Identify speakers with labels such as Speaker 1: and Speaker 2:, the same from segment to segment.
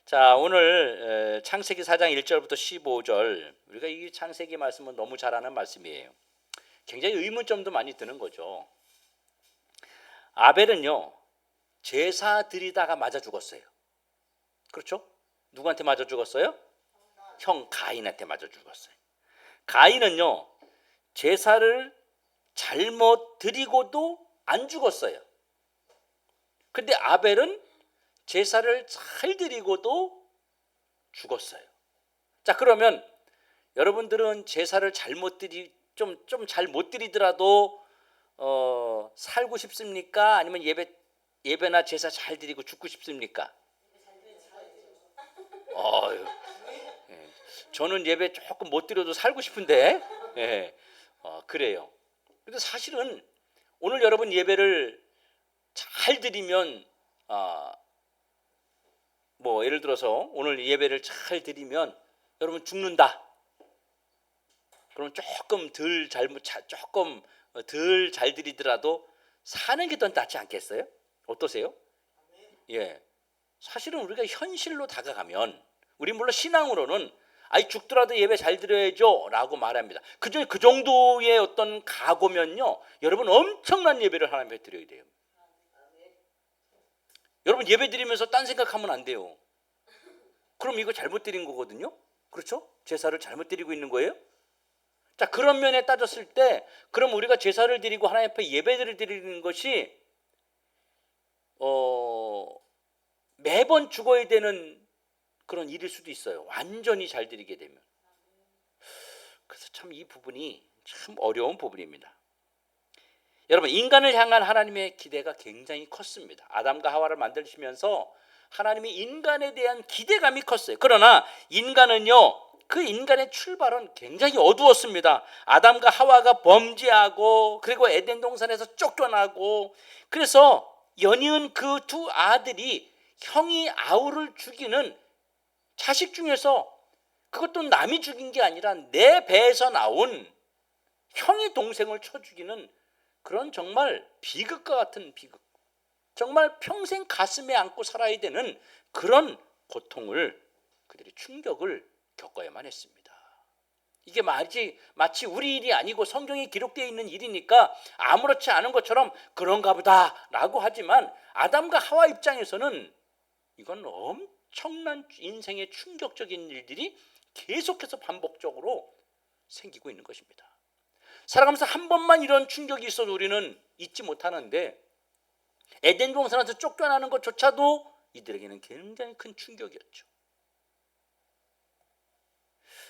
Speaker 1: 자, 오늘 창세기 4장 1절부터 15절, 우리가 이 창세기 말씀은 너무 잘 아는 말씀이에요. 굉장히 의문점도 많이 드는 거죠. 아벨은요, 제사 드리다가 맞아 죽었어요. 그렇죠? 누구한테 맞아 죽었어요? 형 가인한테 맞아 죽었어요. 가인은요, 제사를 잘못 드리고도 안 죽었어요. 근데 아벨은 제사를 잘 드리고도 죽었어요. 자, 그러면 여러분들은 제사를 잘못 드리 좀 잘 못 드리더라도 살고 싶습니까? 아니면 예배나 제사 잘 드리고 죽고 싶습니까? 어휴, 예. 저는 예배 조금 못 드려도 살고 싶은데, 예. 그래요. 근데 사실은 오늘 여러분 예배를 잘 드리면, 뭐 예를 들어서 오늘 예배를 잘 드리면 여러분 죽는다. 그럼 조금 덜 잘 드리더라도 사는 게 더 낫지 않겠어요? 어떠세요? 예. 사실은 우리가 현실로 다가가면, 우리 물론 신앙으로는 아이 죽더라도 예배 잘 드려야죠라고 말합니다. 그 정도의 어떤 각오면요, 여러분 엄청난 예배를 하나님께 드려야 돼요. 여러분 예배 드리면서 딴 생각하면 안 돼요. 그럼 이거 잘못 드린 거거든요. 그렇죠? 제사를 잘못 드리고 있는 거예요. 자, 그런 면에 따졌을 때, 그럼 우리가 제사를 드리고 하나님 앞에 예배를 드리는 것이 매번 죽어야 되는 그런 일일 수도 있어요. 완전히 잘 드리게 되면. 그래서 참 이 부분이 참 어려운 부분입니다. 여러분, 인간을 향한 하나님의 기대가 굉장히 컸습니다. 아담과 하와를 만드시면서 하나님이 인간에 대한 기대감이 컸어요. 그러나 인간은요, 그 인간의 출발은 굉장히 어두웠습니다. 아담과 하와가 범죄하고, 그리고 에덴 동산에서 쫓겨나고, 그래서 연이은 그 두 아들이 형이 아우를 죽이는 자식 중에서, 그것도 남이 죽인 게 아니라 내 배에서 나온 형이 동생을 쳐 죽이는 그런 정말 비극과 같은 비극, 정말 평생 가슴에 안고 살아야 되는 그런 고통을, 그들이 충격을 겪어야만 했습니다. 이게 마치 우리 일이 아니고 성경에 기록되어 있는 일이니까 아무렇지 않은 것처럼 그런가 보다라고 하지만, 아담과 하와 입장에서는 이건 엄청난 인생의 충격적인 일들이 계속해서 반복적으로 생기고 있는 것입니다. 살아가면서 한 번만 이런 충격이 있어도 우리는 잊지 못하는데, 에덴 동산에서 쫓겨나는 것조차도 이들에게는 굉장히 큰 충격이었죠.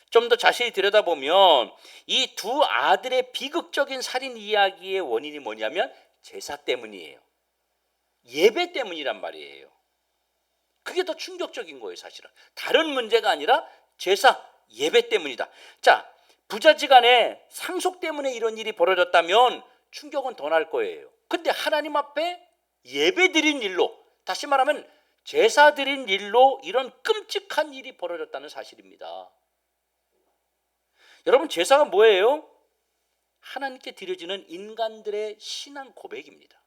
Speaker 1: 좀 더 자세히 들여다보면 이 두 아들의 비극적인 살인 이야기의 원인이 뭐냐면 제사 때문이에요. 예배 때문이란 말이에요. 그게 더 충격적인 거예요. 사실은 다른 문제가 아니라 제사, 예배 때문이다. 자, 부자지간에 상속 때문에 이런 일이 벌어졌다면 충격은 더 날 거예요. 근데 하나님 앞에 예배 드린 일로, 다시 말하면 제사 드린 일로 이런 끔찍한 일이 벌어졌다는 사실입니다. 여러분, 제사가 뭐예요? 하나님께 드려지는 인간들의 신앙 고백입니다.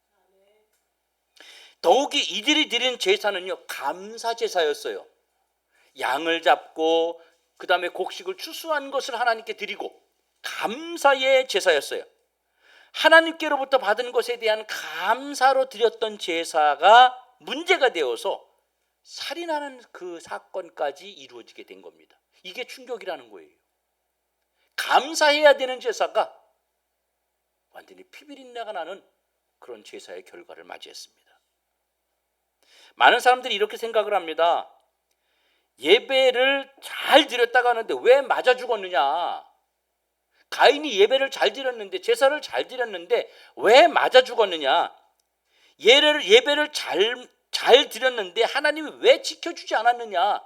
Speaker 1: 더욱이 이들이 드린 제사는요, 감사 제사였어요. 양을 잡고 그 다음에 곡식을 추수한 것을 하나님께 드리고 감사의 제사였어요. 하나님께로부터 받은 것에 대한 감사로 드렸던 제사가 문제가 되어서 살인하는 그 사건까지 이루어지게 된 겁니다. 이게 충격이라는 거예요. 감사해야 되는 제사가 완전히 피비린내가 나는 그런 제사의 결과를 맞이했습니다. 많은 사람들이 이렇게 생각을 합니다. 예배를 잘 드렸다가 하는데 왜 맞아 죽었느냐? 가인이 예배를 잘 드렸는데, 제사를 잘 드렸는데 왜 맞아 죽었느냐? 예배를 잘 드렸는데 하나님이 왜 지켜주지 않았느냐?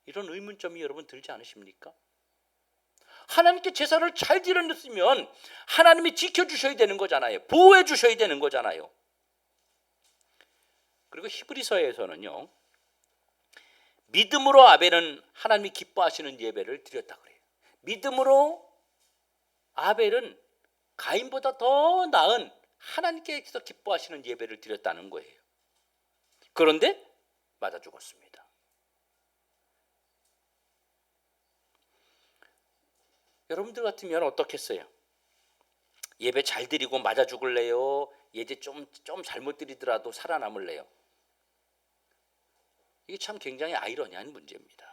Speaker 1: 이런 의문점이 여러분 들지 않으십니까? 하나님께 제사를 잘 드렸으면 하나님이 지켜주셔야 되는 거잖아요. 보호해 주셔야 되는 거잖아요. 그리고 히브리서에서는요, 믿음으로 아벨은 하나님이 기뻐하시는 예배를 드렸다 그래요. 믿음으로 아벨은 가인보다 더 나은 하나님께서 기뻐하시는 예배를 드렸다는 거예요. 그런데 맞아 죽었습니다. 여러분들 같으면 어떻겠어요? 예배 잘 드리고 맞아 죽을래요? 예배 좀 잘못 드리더라도 살아남을래요? 이게 참 굉장히 아이러니한 문제입니다.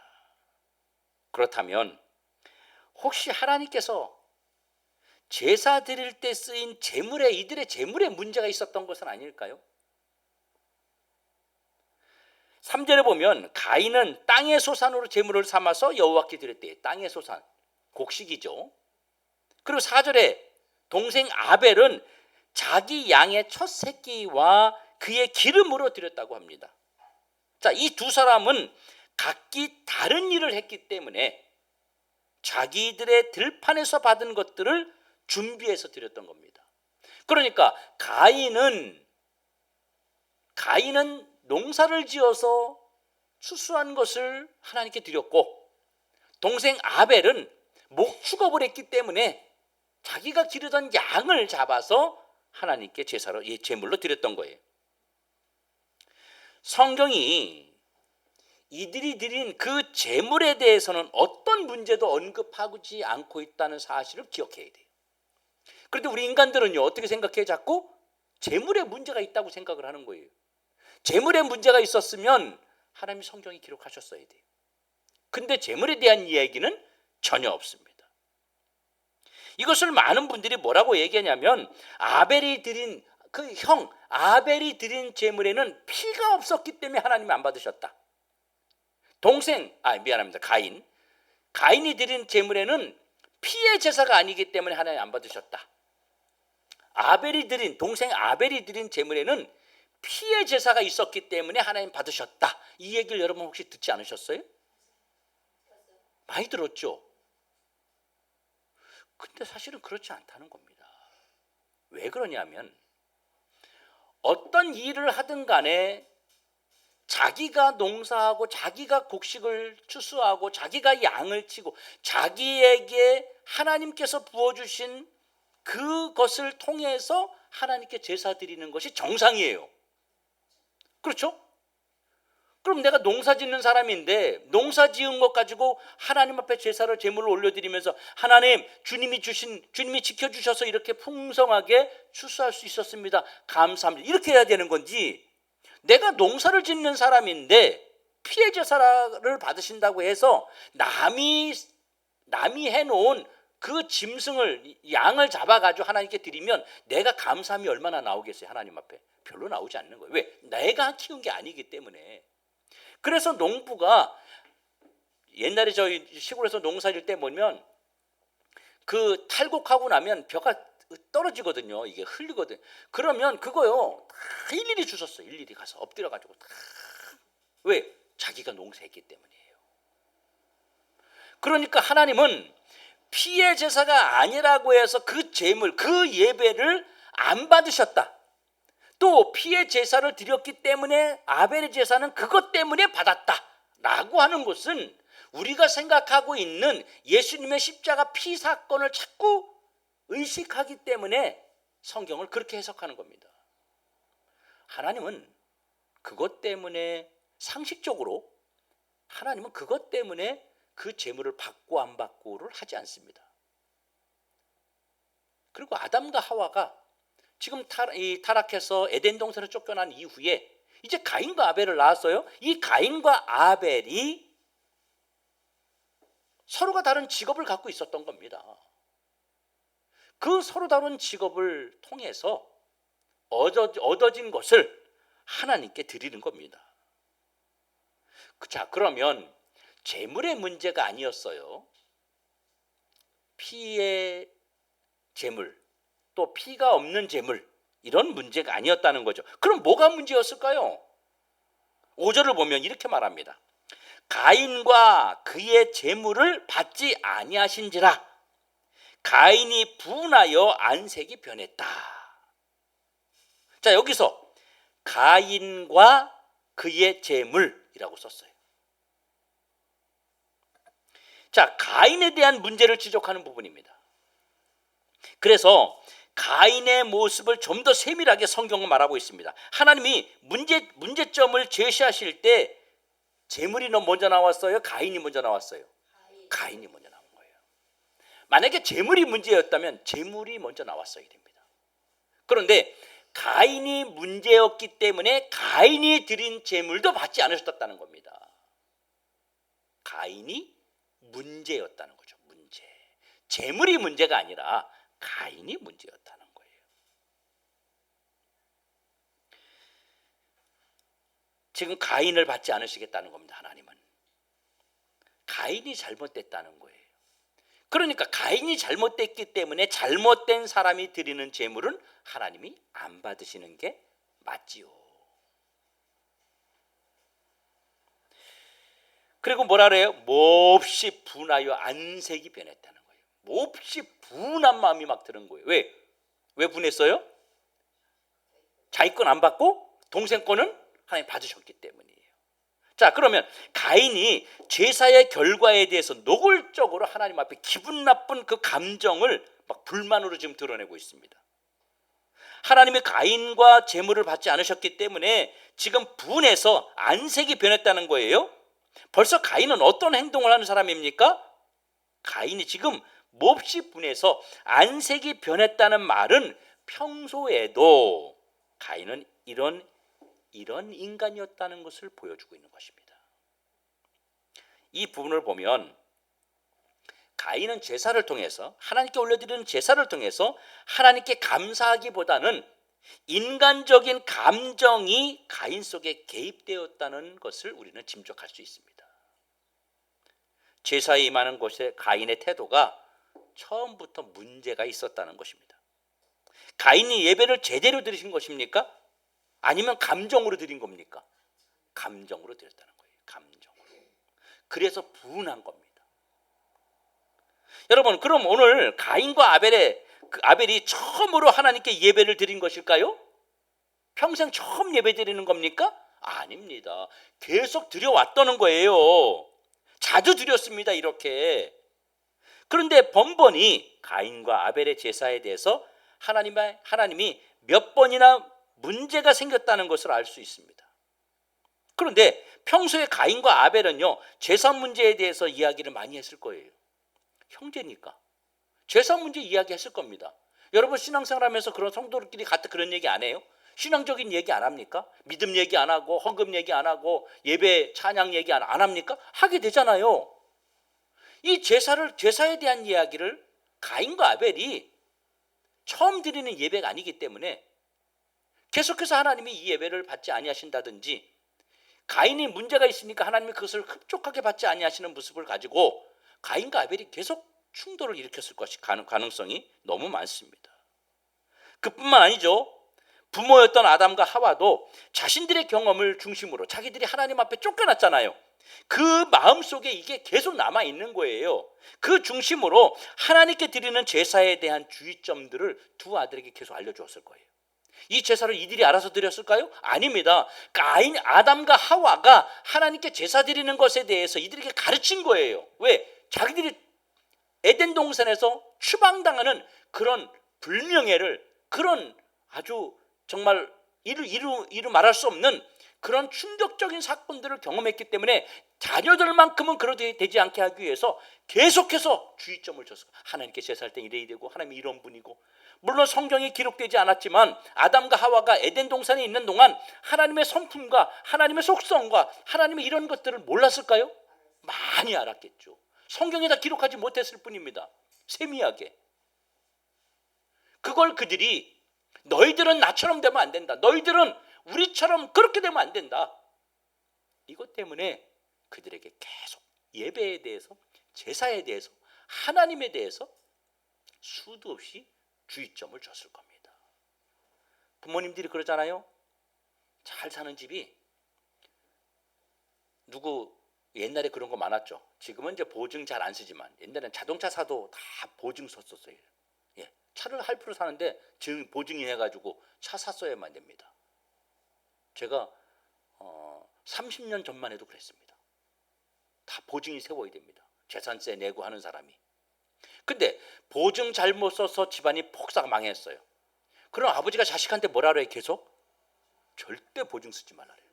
Speaker 1: 그렇다면 혹시 하나님께서 제사 드릴 때 쓰인 제물에 이들의 제물에 문제가 있었던 것은 아닐까요? 3절에 보면 가인은 땅의 소산으로 제물을 삼아서 여호와께 드렸대요. 땅의 소산, 곡식이죠. 그리고 4절에 동생 아벨은 자기 양의 첫 새끼와 그의 기름으로 드렸다고 합니다. 자, 이 두 사람은 각기 다른 일을 했기 때문에 자기들의 들판에서 받은 것들을 준비해서 드렸던 겁니다. 그러니까 가인은 농사를 지어서 추수한 것을 하나님께 드렸고, 동생 아벨은 목축업을 했기 때문에 자기가 기르던 양을 잡아서 하나님께 제사로 제물로 드렸던 거예요. 성경이 이들이 드린 그 제물에 대해서는 어떤 문제도 언급하지 않고 있다는 사실을 기억해야 돼요. 그런데 우리 인간들은요, 어떻게 생각해요? 자꾸 제물에 문제가 있다고 생각을 하는 거예요. 제물에 문제가 있었으면 하나님이 성경에 기록하셨어야 돼요. 근데 제물에 대한 이야기는 전혀 없습니다. 이것을 많은 분들이 뭐라고 얘기하냐면, 아벨이 드린 제물에는 피가 없었기 때문에 하나님이 안 받으셨다. 가인이 드린 제물에는 피의 제사가 아니기 때문에 하나님 안 받으셨다. 동생 아벨이 드린 제물에는 피의 제사가 있었기 때문에 하나님 받으셨다. 이 얘기를 여러분 혹시 듣지 않으셨어요? 많이 들었죠? 근데 사실은 그렇지 않다는 겁니다. 왜 그러냐면, 어떤 일을 하든 간에 자기가 농사하고 자기가 곡식을 추수하고 자기가 양을 치고 자기에게 하나님께서 부어주신 그것을 통해서 하나님께 제사 드리는 것이 정상이에요. 그렇죠? 그럼 내가 농사 짓는 사람인데 농사 지은 것 가지고 하나님 앞에 제물을 올려드리면서, 하나님, 주님이 지켜주셔서 이렇게 풍성하게 추수할 수 있었습니다, 감사합니다, 이렇게 해야 되는 건지, 내가 농사를 짓는 사람인데 피해 제사를 받으신다고 해서 남이 해놓은 그 짐승을, 양을 잡아가지고 하나님께 드리면 내가 감사함이 얼마나 나오겠어요? 하나님 앞에 별로 나오지 않는 거예요. 왜? 내가 키운 게 아니기 때문에. 그래서 농부가, 옛날에 저희 시골에서 농사질 때 보면 그 탈곡하고 나면 벼가 떨어지거든요. 이게 흘리거든. 그러면 그거요, 다 일일이 주셨어요. 일일이 가서 엎드려가지고 다. 왜? 자기가 농사했기 때문이에요. 그러니까 하나님은 피의 제사가 아니라고 해서 그 제물, 그 예배를 안 받으셨다. 또 피의 제사를 드렸기 때문에 아벨의 제사는 그것 때문에 받았다라고 하는 것은, 우리가 생각하고 있는 예수님의 십자가 피 사건을 자꾸 의식하기 때문에 성경을 그렇게 해석하는 겁니다. 하나님은 그것 때문에, 상식적으로 하나님은 그것 때문에 그 제물을 받고 안 받고를 하지 않습니다. 그리고 아담과 하와가 지금 타락해서 에덴 동산을 쫓겨난 이후에 이제 가인과 아벨을 낳았어요. 이 가인과 아벨이 서로가 다른 직업을 갖고 있었던 겁니다. 그 서로 다른 직업을 통해서 얻어진 것을 하나님께 드리는 겁니다. 자, 그러면 제물의 문제가 아니었어요. 피의 제물, 또 피가 없는 제물, 이런 문제가 아니었다는 거죠. 그럼 뭐가 문제였을까요? 5절을 보면 이렇게 말합니다. 가인과 그의 제물을 받지 아니하신지라 가인이 분하여 안색이 변했다. 자, 여기서 가인과 그의 제물이라고 썼어요. 자, 가인에 대한 문제를 지적하는 부분입니다. 그래서 가인의 모습을 좀 더 세밀하게 성경은 말하고 있습니다. 하나님이 문제점을 제시하실 때 제물이 먼저 나왔어요? 가인이 먼저 나왔어요? 가인이 먼저 나온 거예요. 만약에 재물이 문제였다면 재물이 먼저 나왔어야 됩니다. 그런데 가인이 문제였기 때문에 가인이 드린 재물도 받지 않으셨다는 겁니다. 가인이 문제였다는 거죠. 문제. 재물이 문제가 아니라 가인이 문제였다는 거예요. 지금 가인을 받지 않으시겠다는 겁니다. 하나님은. 가인이 잘못됐다는 거예요. 그러니까 가인이 잘못됐기 때문에 잘못된 사람이 드리는 재물은 하나님이 안 받으시는 게 맞지요. 그리고 뭐라 그래요? 몹시 분하여 안색이 변했다는 거예요. 몹시 분한 마음이 막 드는 거예요. 왜? 왜 분했어요? 자기 건 안 받고 동생 거는 하나님 받으셨기 때문이에요. 자, 그러면 가인이 제사의 결과에 대해서 노골적으로 하나님 앞에 기분 나쁜 그 감정을 막 불만으로 지금 드러내고 있습니다. 하나님이 가인과 제물을 받지 않으셨기 때문에 지금 분해서 안색이 변했다는 거예요. 벌써 가인은 어떤 행동을 하는 사람입니까? 가인이 지금 몹시 분해서 안색이 변했다는 말은 평소에도 가인은 이런 인간이었다는 것을 보여주고 있는 것입니다. 이 부분을 보면 가인은 제사를 통해서 하나님께 올려드리는 제사를 통해서 하나님께 감사하기보다는 인간적인 감정이 가인 속에 개입되었다는 것을 우리는 짐작할 수 있습니다. 제사에 임하는 곳에 가인의 태도가 처음부터 문제가 있었다는 것입니다. 가인이 예배를 제대로 드리신 것입니까? 아니면 감정으로 드린 겁니까? 감정으로 드렸다는 거예요. 감정으로. 그래서 분한 겁니다. 여러분, 그럼 오늘 가인과 아벨이 처음으로 하나님께 예배를 드린 것일까요? 평생 처음 예배 드리는 겁니까? 아닙니다. 계속 드려왔다는 거예요. 자주 드렸습니다. 이렇게. 그런데 번번이 가인과 아벨의 제사에 대해서 하나님이 몇 번이나 문제가 생겼다는 것을 알 수 있습니다. 그런데 평소에 가인과 아벨은요, 제사 문제에 대해서 이야기를 많이 했을 거예요. 형제니까 제사 문제 이야기했을 겁니다. 여러분 신앙생활하면서 그런 성도들끼리 같이 그런 얘기 안 해요? 신앙적인 얘기 안 합니까? 믿음 얘기 안 하고 헌금 얘기 안 하고 예배 찬양 얘기 안 합니까? 하게 되잖아요. 이 제사에 대한 이야기를 가인과 아벨이 처음 드리는 예배가 아니기 때문에 계속해서 하나님이 이 예배를 받지 아니하신다든지 가인이 문제가 있으니까 하나님이 그것을 흡족하게 받지 아니하시는 모습을 가지고 가인과 아벨이 계속 충돌을 일으켰을 것이 가능성이 너무 많습니다. 그뿐만 아니죠. 부모였던 아담과 하와도 자신들의 경험을 중심으로 자기들이 하나님 앞에 쫓겨났잖아요. 그 마음속에 이게 계속 남아있는 거예요. 그 중심으로 하나님께 드리는 제사에 대한 주의점들을 두 아들에게 계속 알려주었을 거예요. 이 제사를 이들이 알아서 드렸을까요? 아닙니다. 아담과 하와가 하나님께 제사 드리는 것에 대해서 이들에게 가르친 거예요. 왜? 자기들이 에덴 동산에서 추방당하는 그런 불명예를, 그런 아주 정말 이루 말할 수 없는 그런 충격적인 사건들을 경험했기 때문에 자녀들만큼은 그러게 되지 않게 하기 위해서 계속해서 주의점을 줬어요. 하나님께 제사할 때 이래야 되고 하나님이 이런 분이고. 물론 성경에 기록되지 않았지만 아담과 하와가 에덴 동산에 있는 동안 하나님의 성품과 하나님의 속성과 하나님의 이런 것들을 몰랐을까요? 많이 알았겠죠. 성경에다 기록하지 못했을 뿐입니다. 세미하게. 그걸 그들이 너희들은 나처럼 되면 안 된다. 너희들은 우리처럼 그렇게 되면 안 된다. 이것 때문에 그들에게 계속 예배에 대해서, 제사에 대해서, 하나님에 대해서 수도 없이 주의점을 줬을 겁니다. 부모님들이 그러잖아요. 잘 사는 집이 누구 옛날에 그런 거 많았죠. 지금은 이제 보증 잘 안 쓰지만 옛날에는 자동차 사도 다 보증 썼었어요. 예, 차를 할부로 사는데 보증이 해가지고 차 샀어야만 됩니다. 제가 30년 전만 해도 그랬습니다. 다 보증이 세워야 됩니다. 재산세 내고 하는 사람이. 근데 보증 잘못 써서 집안이 폭삭 망했어요. 그럼 아버지가 자식한테 뭐라 그래요? 계속? 절대 보증 쓰지 말라래요.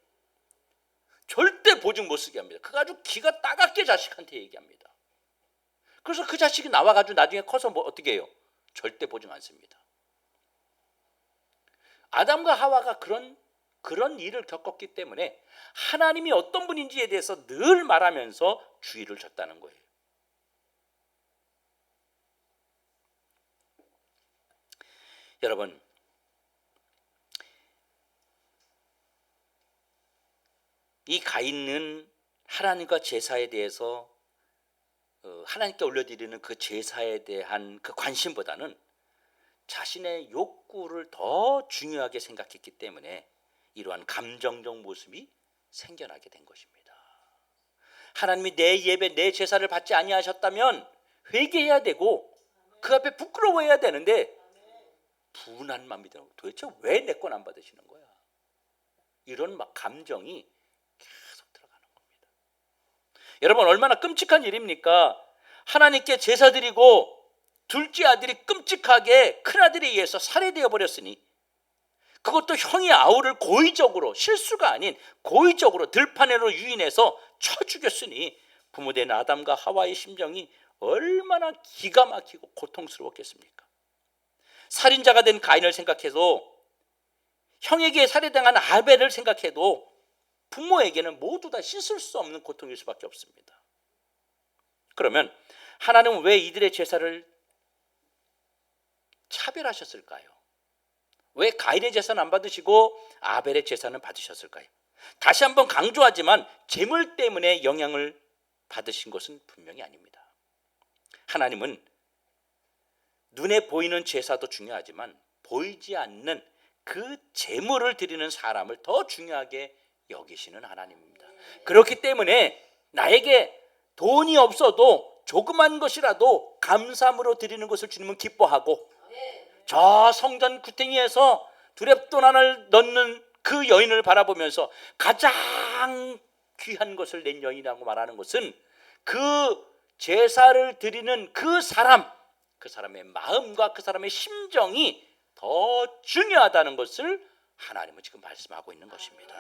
Speaker 1: 절대 보증 못 쓰게 합니다. 그거 아주 기가 따갑게 자식한테 얘기합니다. 그래서 그 자식이 나와가지고 나중에 커서 뭐 어떻게 해요? 절대 보증 않습니다. 아담과 하와가 그런 일을 겪었기 때문에 하나님이 어떤 분인지에 대해서 늘 말하면서 주의를 줬다는 거예요. 여러분, 이 가인은 하나님과 제사에 대해서 하나님께 올려드리는 그 제사에 대한 그 관심보다는 자신의 욕구를 더 중요하게 생각했기 때문에 이러한 감정적 모습이 생겨나게 된 것입니다. 하나님이 내 예배, 내 제사를 받지 아니하셨다면 회개해야 되고 그 앞에 부끄러워해야 되는데 분한 마음이 드는 거예요. 도대체 왜 내 건 안 받으시는 거야? 이런 막 감정이 계속 들어가는 겁니다. 여러분, 얼마나 끔찍한 일입니까? 하나님께 제사 드리고 둘째 아들이 끔찍하게 큰아들에 의해서 살해되어 버렸으니, 그것도 형이 아우를 고의적으로, 실수가 아닌 고의적으로 들판으로 유인해서 쳐 죽였으니 부모된 아담과 하와의 심정이 얼마나 기가 막히고 고통스러웠겠습니까? 살인자가 된 가인을 생각해도, 형에게 살해당한 아벨을 생각해도 부모에게는 모두 다 씻을 수 없는 고통일 수밖에 없습니다. 그러면 하나님은 왜 이들의 제사를 차별하셨을까요? 왜 가인의 제사는 안 받으시고 아벨의 제사는 받으셨을까요? 다시 한번 강조하지만 재물 때문에 영향을 받으신 것은 분명히 아닙니다. 하나님은 눈에 보이는 제사도 중요하지만 보이지 않는 그 재물을 드리는 사람을 더 중요하게 여기시는 하나님입니다. 그렇기 때문에 나에게 돈이 없어도 조그만 것이라도 감사함으로 드리는 것을 주님은 기뻐하고, 저 성전 구덩이에서 두렙돈 하나를 넣는 그 여인을 바라보면서 가장 귀한 것을 낸 여인이라고 말하는 것은 그 제사를 드리는 그 사람의 마음과 그 사람의 심정이 더 중요하다는 것을 하나님은 지금 말씀하고 있는 것입니다.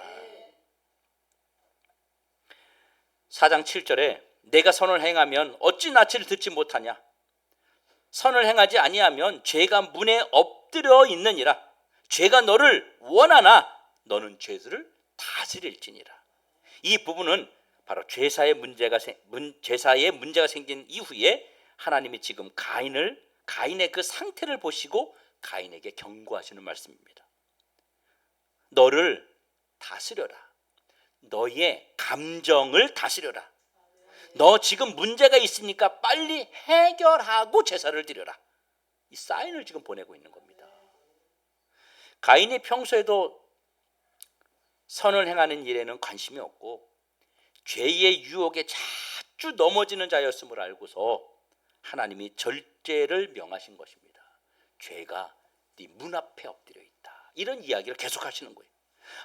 Speaker 1: 4장 7절에 내가 선을 행하면 어찌 낯을 듣지 못하냐? 선을 행하지 아니하면 죄가 문에 엎드려 있느니라. 죄가 너를 원하나 너는 죄를 다스릴지니라. 이 부분은 바로 제사의 문제가 생긴 이후에 하나님이 지금 가인의 그 상태를 보시고 가인에게 경고하시는 말씀입니다. 너를 다스려라. 너의 감정을 다스려라. 너 지금 문제가 있으니까 빨리 해결하고 제사를 드려라. 이 사인을 지금 보내고 있는 겁니다. 가인이 평소에도 선을 행하는 일에는 관심이 없고 죄의 유혹에 자주 넘어지는 자였음을 알고서 하나님이 절제를 명하신 것입니다. 죄가 네 문 앞에 엎드려 있다. 이런 이야기를 계속 하시는 거예요.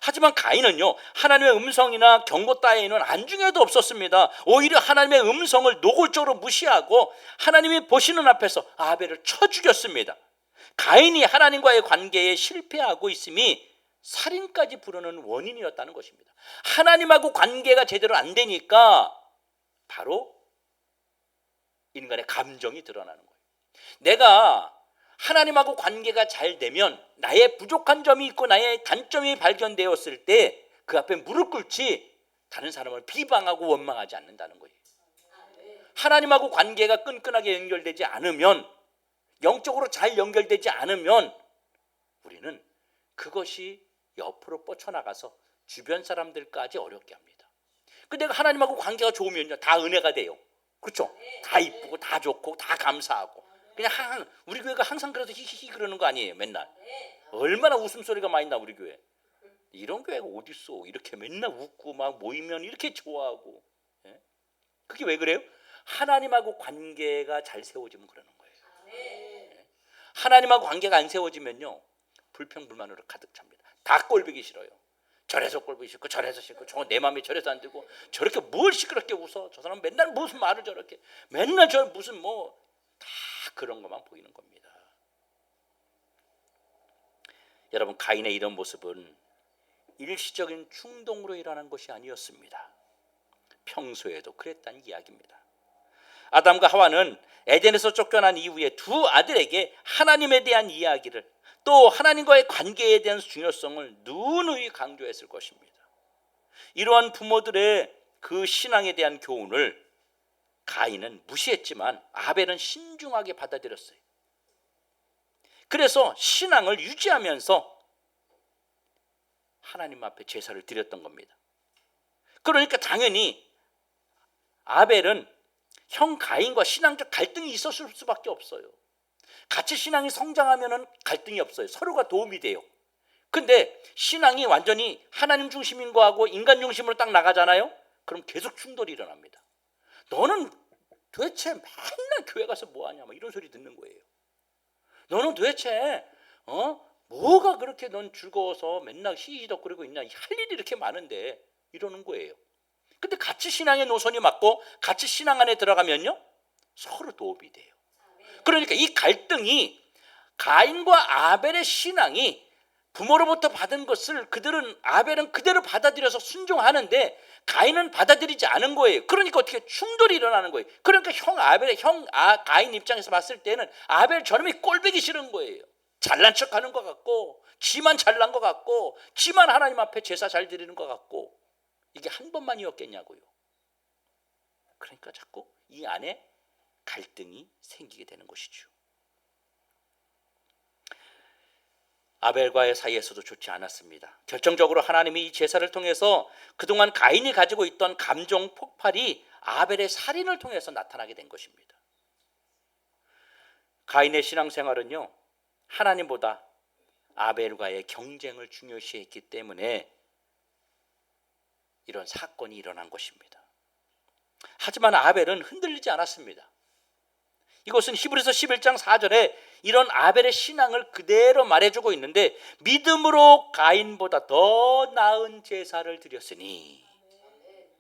Speaker 1: 하지만 가인은요, 하나님의 음성이나 경고 따위에는 안중에도 없었습니다. 오히려 하나님의 음성을 노골적으로 무시하고 하나님이 보시는 앞에서 아벨을 쳐 죽였습니다. 가인이 하나님과의 관계에 실패하고 있음이 살인까지 부르는 원인이었다는 것입니다. 하나님하고 관계가 제대로 안 되니까 바로 인간의 감정이 드러나는 거예요. 내가 하나님하고 관계가 잘 되면 나의 부족한 점이 있고 나의 단점이 발견되었을 때 그 앞에 무릎 꿇지 다른 사람을 비방하고 원망하지 않는다는 거예요. 하나님하고 관계가 끈끈하게 연결되지 않으면, 영적으로 잘 연결되지 않으면 우리는 그것이 옆으로 뻗쳐나가서 주변 사람들까지 어렵게 합니다. 근데 하나님하고 관계가 좋으면요, 다 은혜가 돼요. 그렇죠? 다 이쁘고 다 좋고 다 감사하고. 그냥 우리 교회가 항상 그래도 히히히 그러는 거 아니에요. 맨날 얼마나 웃음소리가 많이 나 우리 교회. 이런 교회가 어딨어. 이렇게 맨날 웃고 막 모이면 이렇게 좋아하고. 예? 그게 왜 그래요? 하나님하고 관계가 잘 세워지면 그러는 거예요. 예? 하나님하고 관계가 안 세워지면요, 불평불만으로 가득 찹니다. 다 꼴보기 싫어요. 저래서 꼴보기 싫고 저래서 싫고 저 내 마음이 저래서 안 되고 저렇게 뭘 시끄럽게 웃어. 저 사람 맨날 무슨 말을 저렇게 맨날 저 무슨 뭐 다 그런 것만 보이는 겁니다. 여러분, 가인의 이런 모습은 일시적인 충동으로 일어난 것이 아니었습니다. 평소에도 그랬다는 이야기입니다. 아담과 하와는 에덴에서 쫓겨난 이후에 두 아들에게 하나님에 대한 이야기를, 또 하나님과의 관계에 대한 중요성을 누누이 강조했을 것입니다. 이러한 부모들의 그 신앙에 대한 교훈을 가인은 무시했지만 아벨은 신중하게 받아들였어요. 그래서 신앙을 유지하면서 하나님 앞에 제사를 드렸던 겁니다. 그러니까 당연히 아벨은 형 가인과 신앙적 갈등이 있었을 수밖에 없어요. 같이 신앙이 성장하면 갈등이 없어요. 서로가 도움이 돼요. 근데 신앙이 완전히 하나님 중심인 거하고 인간 중심으로 딱 나가잖아요. 그럼 계속 충돌이 일어납니다. 너는 도대체 맨날 교회 가서 뭐하냐, 뭐 이런 소리 듣는 거예요. 너는 도대체 뭐가 그렇게 넌 즐거워서 맨날 시시덕거리고 있냐, 할 일이 이렇게 많은데, 이러는 거예요. 근데 같이 신앙의 노선이 맞고 같이 신앙 안에 들어가면요, 서로 도움이 돼요. 그러니까 이 갈등이, 가인과 아벨의 신앙이 부모로부터 받은 것을 아벨은 그대로 받아들여서 순종하는데 가인은 받아들이지 않은 거예요. 그러니까 어떻게 충돌이 일어나는 거예요. 그러니까 가인 입장에서 봤을 때는 아벨 저놈이 꼴보기 싫은 거예요. 잘난 척하는 것 같고, 지만 잘난 것 같고, 지만 하나님 앞에 제사 잘 드리는 것 같고, 이게 한 번만이었겠냐고요. 그러니까 자꾸 이 안에 갈등이 생기게 되는 것이죠. 아벨과의 사이에서도 좋지 않았습니다. 결정적으로 하나님이 이 제사를 통해서 그동안 가인이 가지고 있던 감정 폭발이 아벨의 살인을 통해서 나타나게 된 것입니다. 가인의 신앙생활은요, 하나님보다 아벨과의 경쟁을 중요시했기 때문에 이런 사건이 일어난 것입니다. 하지만 아벨은 흔들리지 않았습니다. 이것은 히브리서 11장 4절에 이런 아벨의 신앙을 그대로 말해주고 있는데, 믿음으로 가인보다 더 나은 제사를 드렸으니,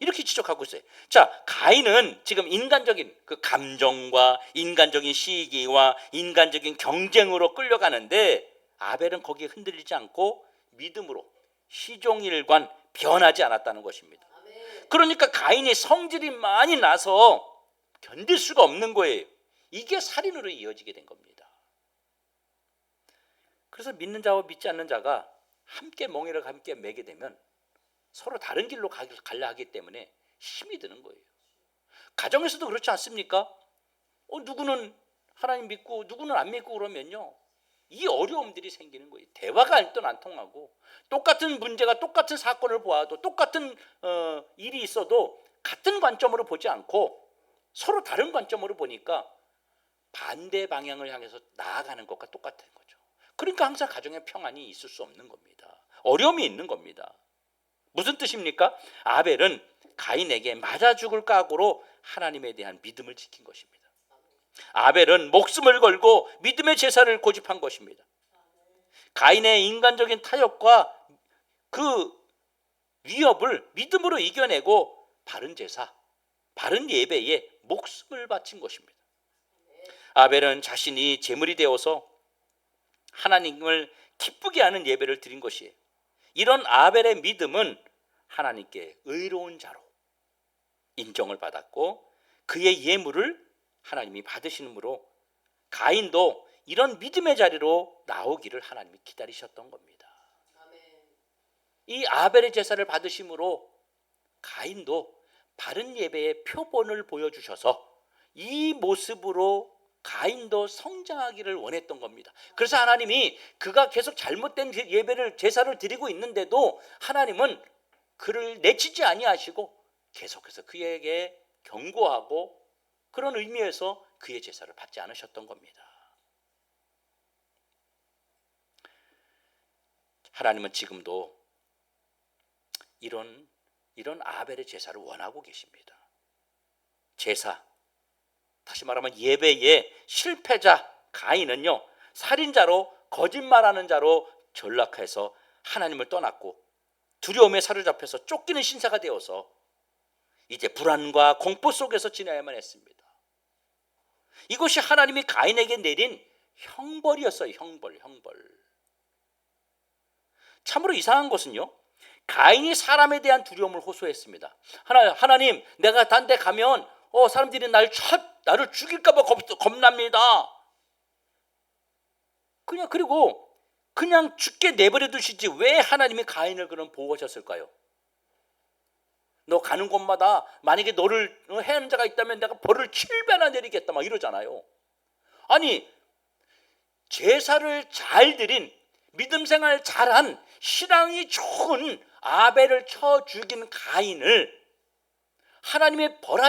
Speaker 1: 이렇게 지적하고 있어요. 자, 가인은 지금 인간적인 그 감정과 인간적인 시기와 인간적인 경쟁으로 끌려가는데, 아벨은 거기에 흔들리지 않고 믿음으로 시종일관 변하지 않았다는 것입니다. 그러니까 가인이 성질이 많이 나서 견딜 수가 없는 거예요. 이게 살인으로 이어지게 된 겁니다. 그래서 믿는 자와 믿지 않는 자가 함께 멍에를 함께 매게 되면 서로 다른 길로 가려 하기 때문에 힘이 드는 거예요. 가정에서도 그렇지 않습니까? 누구는 하나님 믿고 누구는 안 믿고 그러면요, 이 어려움들이 생기는 거예요. 대화가 일단 안 통하고, 똑같은 문제가, 똑같은 사건을 보아도, 똑같은 일이 있어도 같은 관점으로 보지 않고 서로 다른 관점으로 보니까 반대 방향을 향해서 나아가는 것과 똑같은 거죠. 그러니까 항상 가정에 평안이 있을 수 없는 겁니다. 어려움이 있는 겁니다. 무슨 뜻입니까? 아벨은 가인에게 맞아 죽을 각오로 하나님에 대한 믿음을 지킨 것입니다. 아벨은 목숨을 걸고 믿음의 제사를 고집한 것입니다. 가인의 인간적인 타협과 그 위협을 믿음으로 이겨내고 바른 제사, 바른 예배에 목숨을 바친 것입니다. 아벨은 자신이 제물이 되어서 하나님을 기쁘게 하는 예배를 드린 것이에요. 이런 아벨의 믿음은 하나님께 의로운 자로 인정을 받았고, 그의 예물을 하나님이 받으시므로 가인도 이런 믿음의 자리로 나오기를 하나님이 기다리셨던 겁니다. 이 아벨의 제사를 받으심으로 가인도 바른 예배의 표본을 보여주셔서 이 모습으로 가인도 성장하기를 원했던 겁니다. 그래서 하나님이 그가 계속 잘못된 예배를, 제사를 드리고 있는데도 하나님은 그를 내치지 아니하시고 계속해서 그에게 경고하고, 그런 의미에서 그의 제사를 받지 않으셨던 겁니다. 하나님은 지금도 이런 아벨의 제사를 원하고 계십니다. 제사, 다시 말하면 예배의 실패자 가인은요, 살인자로, 거짓말하는 자로 전락해서 하나님을 떠났고 두려움에 사로잡혀서 쫓기는 신사가 되어서 이제 불안과 공포 속에서 지내야만 했습니다. 이것이 하나님이 가인에게 내린 형벌이었어요. 형벌. 참으로 이상한 것은요, 가인이 사람에 대한 두려움을 호소했습니다. 하나님, 내가 딴 데 가면 사람들이 날 나를 죽일까봐 겁납니다. 그리고 그냥 죽게 내버려 두시지 왜 하나님이 가인을 그럼 보호하셨을까요? 너 가는 곳마다 만약에 너를 해하는 자가 있다면 내가 벌을 7배나 내리겠다 막 이러잖아요. 아니, 제사를 잘 드린, 믿음 생활 잘한, 신앙이 좋은 아벨을 쳐 죽인 가인을 하나님이 벌을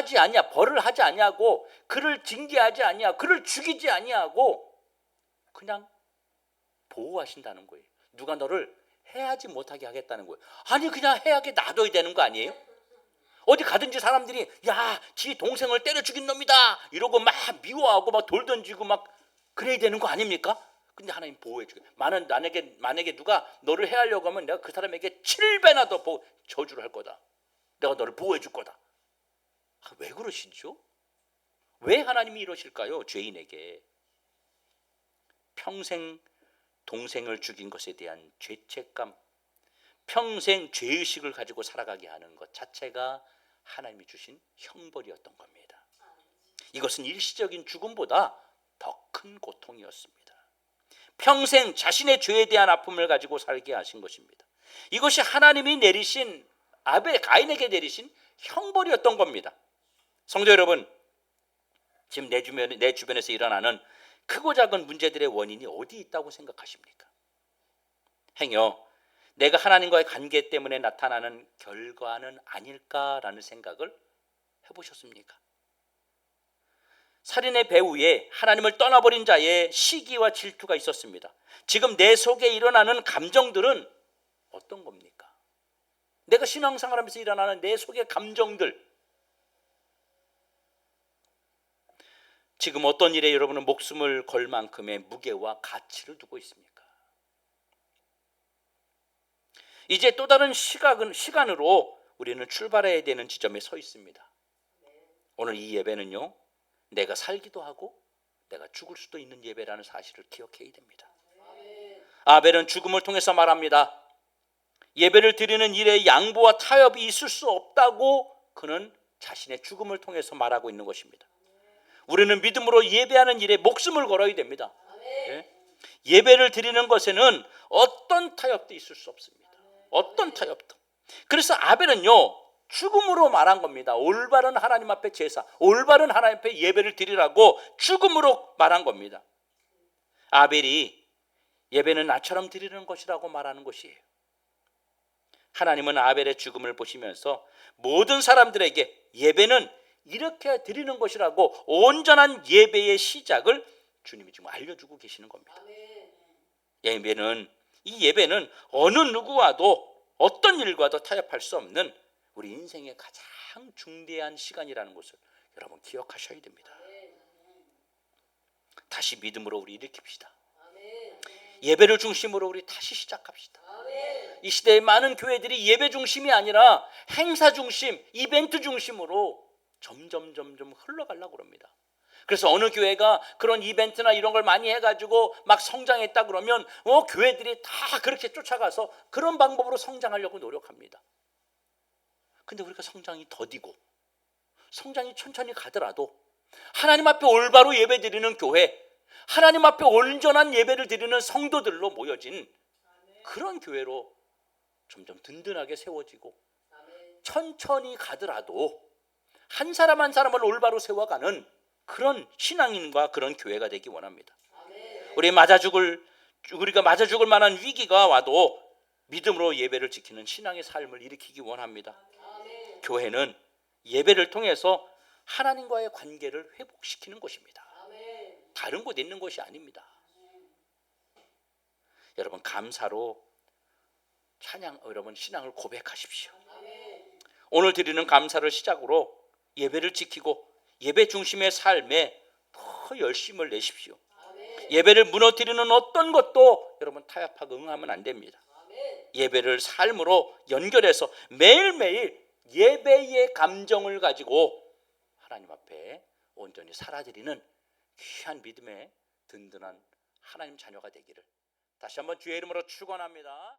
Speaker 1: 하지 아니하고 그를 징계하지 아니하고 그를 죽이지 아니하고 그냥 보호하신다는 거예요. 누가 너를 해하지 못하게 하겠다는 거예요. 아니, 그냥 해하게 놔둬야 되는 거 아니에요? 어디 가든지 사람들이 야, 지 동생을 때려 죽인 놈이다 이러고 막 미워하고 막 돌 던지고 막 그래야 되는 거 아닙니까? 근데 하나님 보호해 주게. 만약에 누가 너를 해하려고 하면 내가 그 사람에게 7배나 더 저주를 할 거다. 내가 너를 보호해 줄 거다. 왜 그러시죠? 왜 하나님이 이러실까요? 죄인에게 평생 동생을 죽인 것에 대한 죄책감, 평생 죄의식을 가지고 살아가게 하는 것 자체가 하나님이 주신 형벌이었던 겁니다. 이것은 일시적인 죽음보다 더 큰 고통이었습니다. 평생 자신의 죄에 대한 아픔을 가지고 살게 하신 것입니다. 이것이 하나님이 내리신 가인에게 내리신 형벌이었던 겁니다. 성도 여러분, 지금 내 주변에서 일어나는 크고 작은 문제들의 원인이 어디 있다고 생각하십니까? 행여 내가 하나님과의 관계 때문에 나타나는 결과는 아닐까라는 생각을 해보셨습니까? 살인의 배후에 하나님을 떠나버린 자의 시기와 질투가 있었습니다. 지금 내 속에 일어나는 감정들은 어떤 겁니까? 내가 신앙생활하면서 일어나는 내 속의 감정들, 지금 어떤 일에 여러분은 목숨을 걸 만큼의 무게와 가치를 두고 있습니까? 이제 또 다른 시간으로 우리는 출발해야 되는 지점에 서 있습니다. 오늘 이 예배는요, 내가 살기도 하고 내가 죽을 수도 있는 예배라는 사실을 기억해야 됩니다. 아벨은 죽음을 통해서 말합니다. 예배를 드리는 일에 양보와 타협이 있을 수 없다고 그는 자신의 죽음을 통해서 말하고 있는 것입니다. 우리는 믿음으로 예배하는 일에 목숨을 걸어야 됩니다. 예배를 드리는 것에는 어떤 타협도 있을 수 없습니다. 어떤 타협도. 그래서 아벨은요, 죽음으로 말한 겁니다. 올바른 하나님 앞에 제사, 올바른 하나님 앞에 예배를 드리라고 죽음으로 말한 겁니다. 아벨이 예배는 나처럼 드리는 것이라고 말하는 것이에요. 하나님은 아벨의 죽음을 보시면서 모든 사람들에게 예배는 이렇게 드리는 것이라고 온전한 예배의 시작을 주님이 지금 알려주고 계시는 겁니다. 이 예배는 어느 누구와도 어떤 일과도 타협할 수 없는 우리 인생의 가장 중대한 시간이라는 것을 여러분 기억하셔야 됩니다. 다시 믿음으로 우리 일으킵시다. 예배를 중심으로 우리 다시 시작합시다. 이 시대의 많은 교회들이 예배 중심이 아니라 행사 중심, 이벤트 중심으로 점점 흘러가려고 합니다. 그래서 어느 교회가 그런 이벤트나 이런 걸 많이 해가지고 막 성장했다 그러면 교회들이 다 그렇게 쫓아가서 그런 방법으로 성장하려고 노력합니다. 근데 우리가 성장이 더디고 성장이 천천히 가더라도 하나님 앞에 올바로 예배드리는 교회, 하나님 앞에 온전한 예배를 드리는 성도들로 모여진 그런 교회로 점점 든든하게 세워지고 천천히 가더라도 한 사람 한 사람을 올바로 세워가는 그런 신앙인과 그런 교회가 되기 원합니다. 우리가 맞아 죽을 만한 위기가 와도 믿음으로 예배를 지키는 신앙의 삶을 일으키기 원합니다. 교회는 예배를 통해서 하나님과의 관계를 회복시키는 것입니다. 다른 곳에 있는 것이 아닙니다. 여러분, 감사로 여러분 신앙을 고백하십시오. 오늘 드리는 감사를 시작으로 예배를 지키고 예배 중심의 삶에 더 열심을 내십시오. 예배를 무너뜨리는 어떤 것도 여러분 타협하고 응하면 안 됩니다. 예배를 삶으로 연결해서 매일매일 예배의 감정을 가지고 하나님 앞에 온전히 살아드리는 귀한 믿음의 든든한 하나님 자녀가 되기를 다시 한번 주의 이름으로 축원합니다.